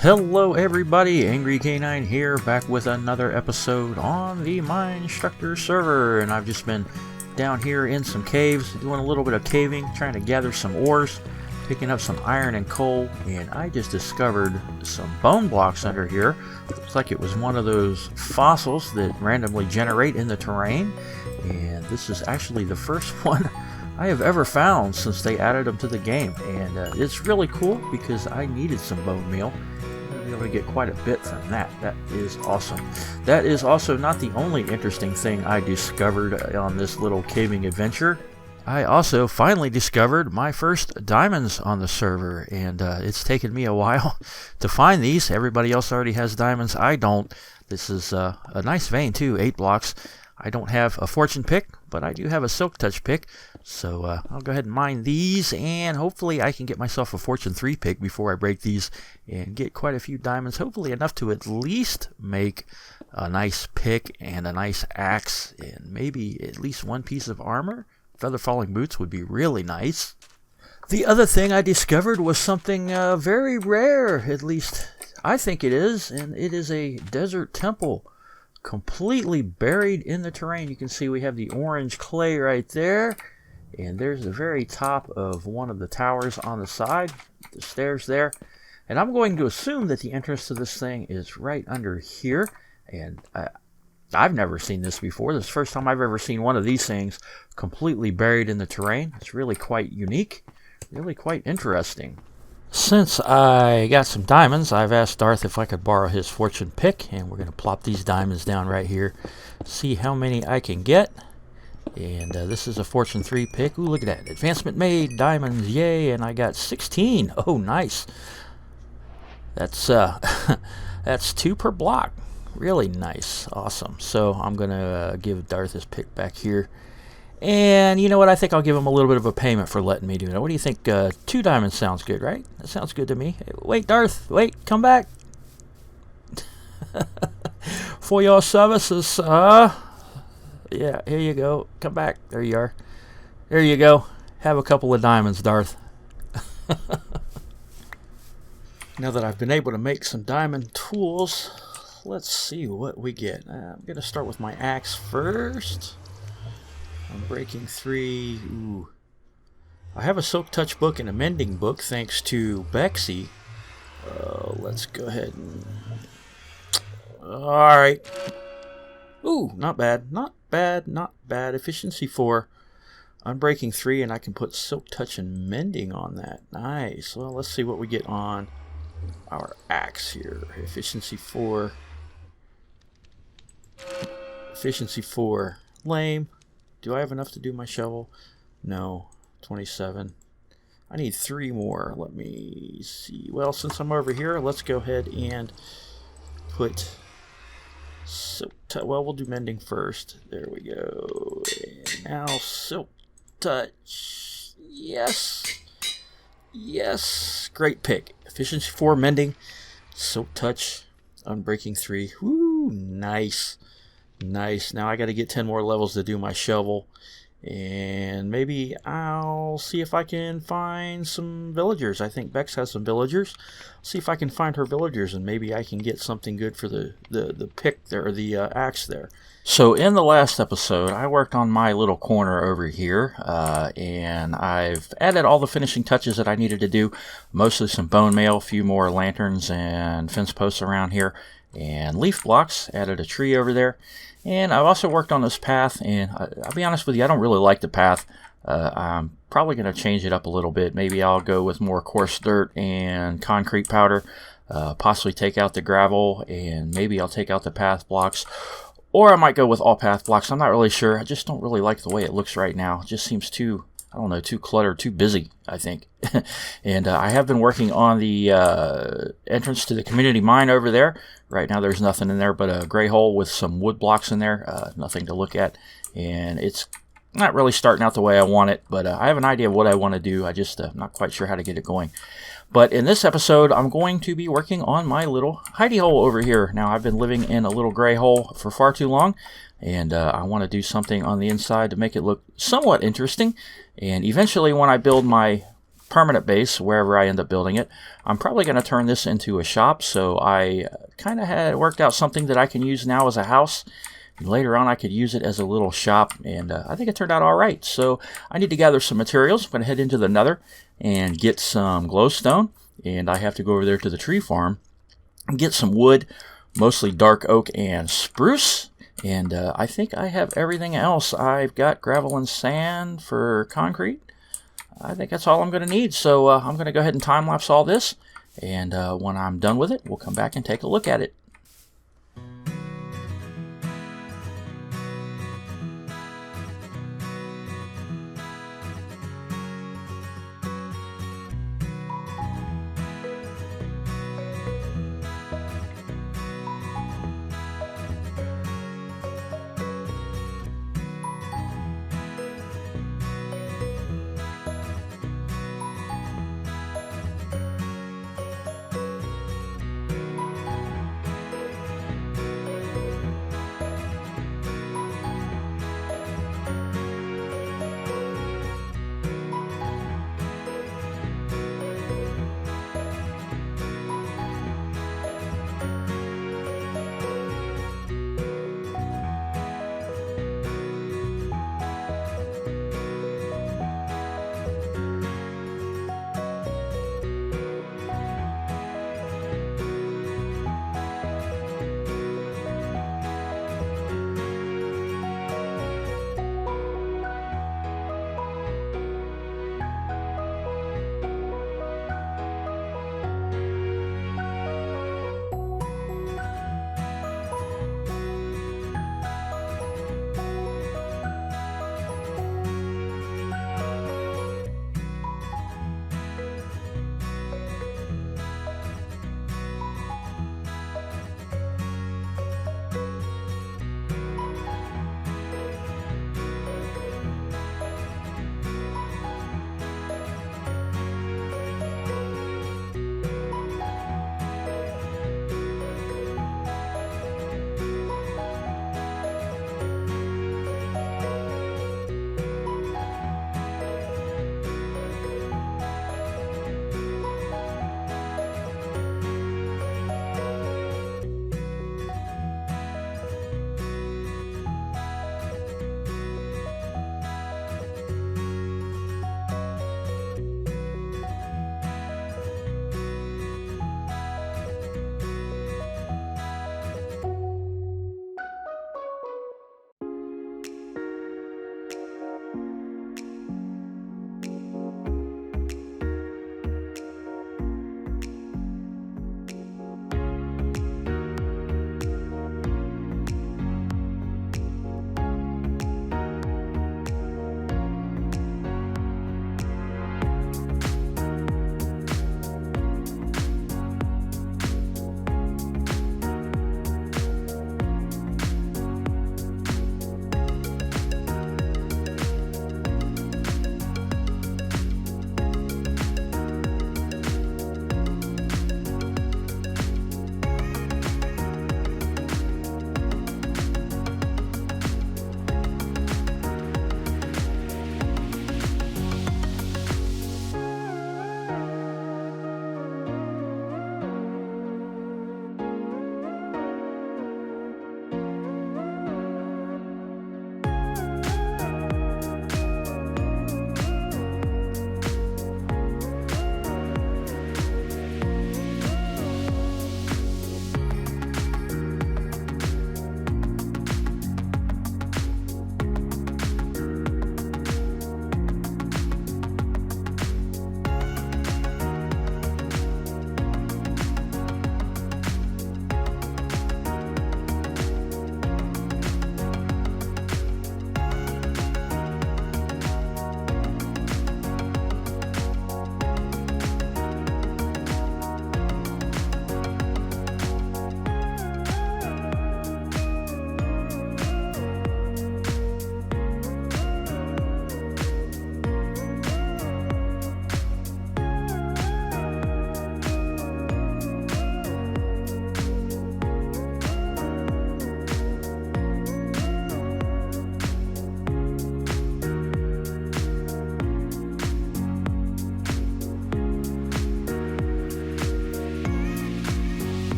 Hello everybody, Angry K9 here, back with another episode on the MineStructors server, and I've just been down here in some caves, doing a little bit of caving, trying to gather some ores, picking up some iron and coal, and I just discovered some bone blocks under here. Looks like it was one of those fossils that randomly generate in the terrain, and this is actually the first one I have ever found since they added them to the game, and it's really cool because I needed some bone meal. Be able to get quite a bit from that. That is awesome. That is also not the only interesting thing I discovered on this little caving adventure. I also finally discovered my first diamonds on the server, and it's taken me a while to find these. Everybody else already has diamonds. I don't. This is a nice vein too, 8 blocks. I don't have a fortune pick, but I do have a silk touch pick, so I'll go ahead and mine these, and hopefully I can get myself a fortune 3 pick before I break these and get quite a few diamonds, hopefully enough to at least make a nice pick and a nice axe and maybe at least one piece of armor. Feather falling boots would be really nice. The other thing I discovered was something very rare, at least I think it is, and it is a desert temple. Completely buried in the terrain. You can see we have the orange clay right there, and there's the very top of one of the towers on the side, the stairs there, and I'm going to assume that the entrance to this thing is right under here, and I've never seen this before. This is the first time I've ever seen one of these things completely buried in the terrain. It's really quite unique, really quite interesting. Since I got some diamonds, I've asked Darth if I could borrow his fortune pick, and we're going to plop these diamonds down right here, see how many I can get. And this is a fortune 3 pick. Ooh, look at that. Advancement made, diamonds, yay, and I got 16. Oh, nice. That's that's 2 per block. Really nice. Awesome. So I'm going to give Darth his pick back here. And you know what? I think I'll give him a little bit of a payment for letting me do that. What do you think? 2 diamonds sounds good, right? That sounds good to me. Hey, wait, Darth. Wait, come back. For your services, yeah, here you go. Come back. There you are. There you go. Have a couple of diamonds, Darth. Now that I've been able to make some diamond tools, let's see what we get. I'm going to start with my axe first. I'm breaking 3. Ooh. I have a silk touch book and a mending book thanks to Bexy. Let's go ahead and... Alright. Ooh, not bad. Not bad, not bad. Efficiency 4. I'm breaking 3 and I can put silk touch and mending on that. Nice. Well, let's see what we get on our axe here. Efficiency 4. Efficiency 4. Lame. Do I have enough to do my shovel? No. 27. I need 3 more. Let me see. Well, since I'm over here, let's go ahead and put... well, we'll do mending first. There we go. And now silk touch. Yes. Yes. Great pick. Efficiency 4 mending. Silk touch. Unbreaking 3. Woo. Nice. Nice. Now I got to get 10 more levels to do my shovel, and maybe I'll see if I can find some villagers. I think Bex has some villagers. See if I can find her villagers, and maybe I can get something good for the pick there, or the axe there. So in the last episode, I worked on my little corner over here, and I've added all the finishing touches that I needed to do. Mostly some bone meal, a few more lanterns and fence posts around here, and leaf blocks. Added a tree over there. And I've also worked on this path, and I'll be honest with you, I don't really like the path. I'm probably going to change it up a little bit. Maybe I'll go with more coarse dirt and concrete powder, possibly take out the gravel, and maybe I'll take out the path blocks. Or I might go with all path blocks. I'm not really sure. I just don't really like the way it looks right now. It just seems too, I don't know, too cluttered, too busy, I think. And I have been working on the entrance to the community mine over there. Right now there's nothing in there but a gray hole with some wood blocks in there. Nothing to look at. And it's not really starting out the way I want it, but I have an idea of what I want to do. I just not quite sure how to get it going. But in this episode, I'm going to be working on my little hidey hole over here. Now, I've been living in a little gray hole for far too long, and I want to do something on the inside to make it look somewhat interesting. And eventually, when I build my permanent base wherever I end up building it. I'm probably going to turn this into a shop, so I kind of had worked out something that I can use now as a house. And later on I could use it as a little shop, and I think it turned out alright. So I need to gather some materials. I'm going to head into the nether and get some glowstone, and I have to go over there to the tree farm and get some wood, mostly dark oak and spruce. And I think I have everything else. I've got gravel and sand for concrete. I think that's all I'm going to need. So I'm going to go ahead and time-lapse all this. And when I'm done with it, we'll come back and take a look at it.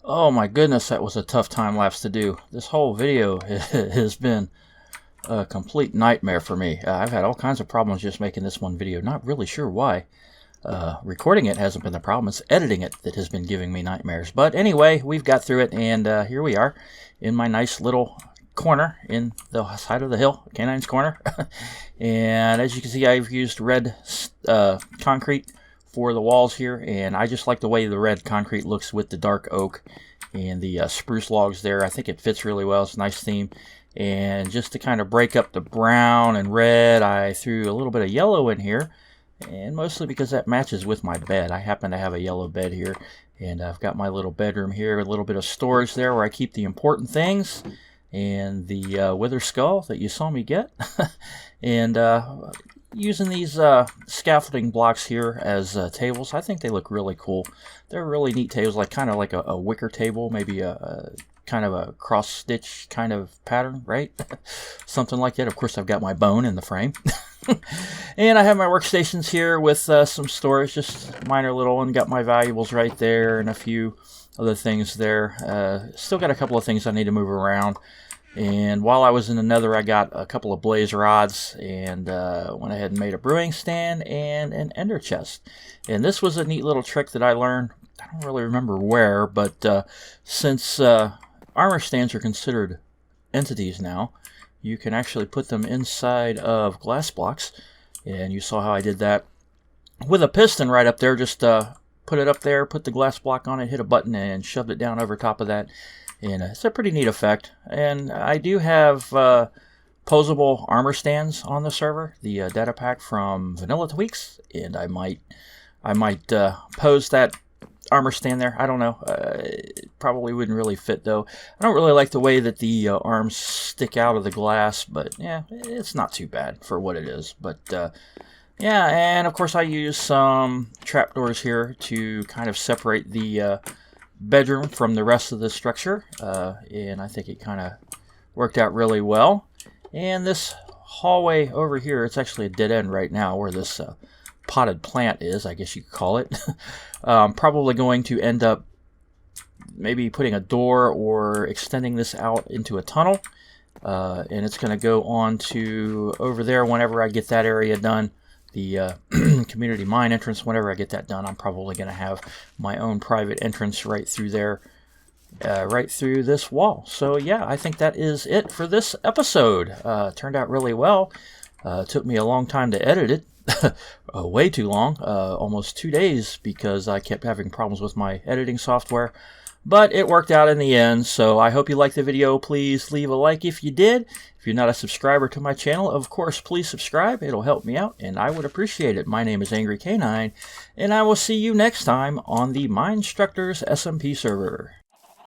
Oh my goodness, that was a tough time lapse to do. This whole video has been a complete nightmare for me. I've had all kinds of problems just making this one video. Not really sure why. Recording it hasn't been the problem. It's editing it that has been giving me nightmares. But anyway, we've got through it, and here we are in my nice little corner in the side of the hill, K9's corner. And as you can see, I've used red concrete for the walls here, and I just like the way the red concrete looks with the dark oak and the spruce logs there. I think it fits really well. It's a nice theme. And just to kind of break up the brown and red, I threw a little bit of yellow in here, and mostly because that matches with my bed. I happen to have a yellow bed here, and I've got my little bedroom here, a little bit of storage there where I keep the important things, and the wither skull that you saw me get. And using these scaffolding blocks here as tables, I think they look really cool. They're really neat tables, like kind of like a wicker table, maybe a kind of a cross stitch kind of pattern, right? Something like that. Of course, I've got my bone in the frame. And I have my workstations here with some storage, just minor little one. Got my valuables right there and a few other things there. Still got a couple of things I need to move around. And while I was in the nether, I got a couple of blaze rods and went ahead and made a brewing stand and an ender chest. And this was a neat little trick that I learned. I don't really remember where, but since armor stands are considered entities now, you can actually put them inside of glass blocks. And you saw how I did that with a piston right up there. Just put it up there, put the glass block on it, hit a button, and shoved it down over top of that. And it's a pretty neat effect. And I do have posable armor stands on the server, the data pack from Vanilla Tweaks, and I might pose that armor stand there. I don't know. It probably wouldn't really fit though. I don't really like the way that the arms stick out of the glass, but yeah, it's not too bad for what it is. But yeah, and of course I use some trapdoors here to kind of separate the bedroom from the rest of the structure, and I think it kind of worked out really well. And this hallway over here, it's actually a dead end right now where this potted plant is, I guess you could call it. Probably going to end up maybe putting a door or extending this out into a tunnel, and it's going to go on to over there whenever I get that area done. The community mine entrance, whenever I get that done, I'm probably going to have my own private entrance right through there, right through this wall. So yeah, I think that is it for this episode. Turned out really well. Took me a long time to edit it. Way too long, almost 2 days, because I kept having problems with my editing software. But it worked out in the end, so I hope you liked the video. Please leave a like if you did. If you're not a subscriber to my channel, of course, please subscribe. It'll help me out, and I would appreciate it. My name is Angry K9, and I will see you next time on the MineStructors SMP server.